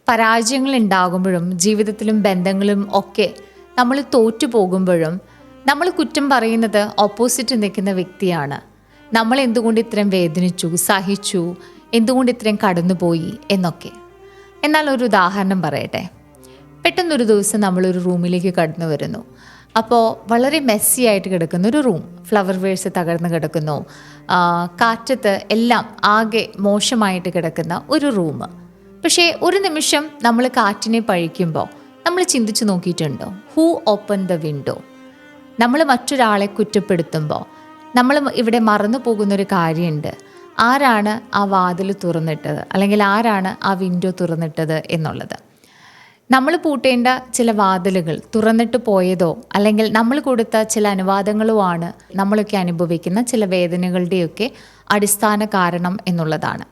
പരാജയങ്ങൾ ഉണ്ടാകുമ്പോഴും ജീവിതത്തിലും ബന്ധങ്ങളും ഒക്കെ നമ്മൾ തോറ്റു പോകുമ്പോഴും നമ്മൾ കുറ്റം പറയുന്നത് ഓപ്പോസിറ്റ് നിൽക്കുന്ന വ്യക്തിയാണ്. നമ്മൾ എന്തുകൊണ്ട് ഇത്രയും വേദനിച്ചു, സഹിച്ചു, എന്തുകൊണ്ട് ഇത്രയും കടന്നുപോയി എന്നൊക്കെ. എന്നാൽ ഒരു ഉദാഹരണം പറയട്ടെ. പെട്ടെന്നൊരു ദിവസം നമ്മളൊരു റൂമിലേക്ക് കടന്നു വരുന്നു. അപ്പോൾ വളരെ മെസ്സി ആയിട്ട് കിടക്കുന്ന ഒരു റൂം, ഫ്ലവർ വേഴ്സ് തകർന്ന് കിടക്കുന്നു, കാറ്റത്ത് എല്ലാം ആകെ മോശമായിട്ട് കിടക്കുന്ന ഒരു റൂം. പക്ഷേ ഒരു നിമിഷം നമ്മൾ കാറ്റിനെ പഴിക്കുമ്പോൾ നമ്മൾ ചിന്തിച്ചു നോക്കിയിട്ടുണ്ടോ? Who open the window? നമ്മൾ മറ്റൊരാളെ കുറ്റപ്പെടുത്തുമ്പോൾ നമ്മൾ ഇവിടെ മറന്നു പോകുന്നൊരു കാര്യമുണ്ട്. ആരാണ് ആ വാതിൽ തുറന്നിട്ടത്, അല്ലെങ്കിൽ ആരാണ് ആ വിൻഡോ തുറന്നിട്ടത് എന്നുള്ളത്. നമ്മൾ പൂട്ടേണ്ട ചില വാതിലുകൾ തുറന്നിട്ട് പോയതോ അല്ലെങ്കിൽ നമ്മൾ കൊടുത്ത ചില അനുവാദങ്ങളോ ആണ് നമ്മളൊക്കെ അനുഭവിക്കുന്ന ചില വേദനകളുടെയൊക്കെ അടിസ്ഥാന കാരണം എന്നുള്ളതാണ്.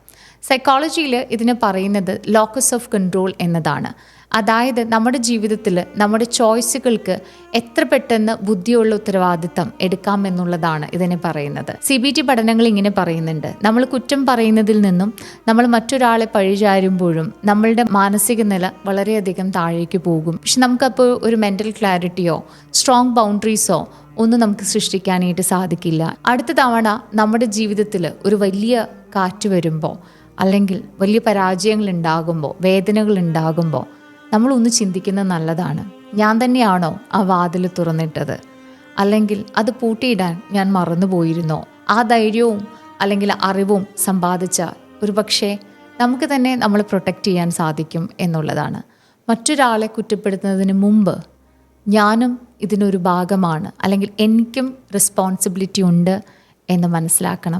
സൈക്കോളജിയിൽ ഇതിന് പറയുന്നത് ലോക്കസ് ഓഫ് കൺട്രോൾ എന്നതാണ്. അതായത് നമ്മുടെ ജീവിതത്തിൽ നമ്മുടെ ചോയ്സുകൾക്ക് എത്ര പെട്ടെന്ന് ബുദ്ധിയുള്ള ഉത്തരവാദിത്തം എടുക്കാമെന്നുള്ളതാണ് ഇതിനെ പറയുന്നത്. CBT പഠനങ്ങൾ ഇങ്ങനെ പറയുന്നുണ്ട്. നമ്മൾ കുറ്റം പറയുന്നതിൽ നിന്നും നമ്മൾ മറ്റൊരാളെ പഴിചാരുമ്പോഴും നമ്മളുടെ മാനസിക നില വളരെയധികം താഴേക്ക് പോകും. പക്ഷെ നമുക്കപ്പോൾ ഒരു മെൻ്റൽ ക്ലാരിറ്റിയോ സ്ട്രോങ് ബൗണ്ടറീസോ ഒന്നും നമുക്ക് സൃഷ്ടിക്കാനായിട്ട് സാധിക്കില്ല. അടുത്ത തവണ നമ്മുടെ ജീവിതത്തിൽ ഒരു വലിയ കാറ്റ് വരുമ്പോൾ അല്ലെങ്കിൽ വലിയ പരാജയങ്ങൾ ഉണ്ടാകുമ്പോൾ, വേദനകൾ ഉണ്ടാകുമ്പോൾ നമ്മളൊന്ന് ചിന്തിക്കുന്നത് നല്ലതാണ്. ഞാൻ തന്നെയാണോ ആ വാതിൽ തുറന്നിട്ടത്? അല്ലെങ്കിൽ അത് പൂട്ടിയിടാൻ ഞാൻ മറന്നുപോയിരുന്നോ? ആ ധൈര്യവും അല്ലെങ്കിൽ അറിവും സമ്പാദിച്ചാൽ ഒരു പക്ഷേ നമുക്ക് തന്നെ നമ്മൾ പ്രൊട്ടക്റ്റ് ചെയ്യാൻ സാധിക്കും എന്നുള്ളതാണ്. മറ്റൊരാളെ കുറ്റപ്പെടുത്തുന്നതിന് മുമ്പ് ഞാനും ഇതിനൊരു ഭാഗമാണ്, അല്ലെങ്കിൽ എനിക്കും റെസ്പോൺസിബിലിറ്റി ഉണ്ട് എന്ന് മനസ്സിലാക്കണം.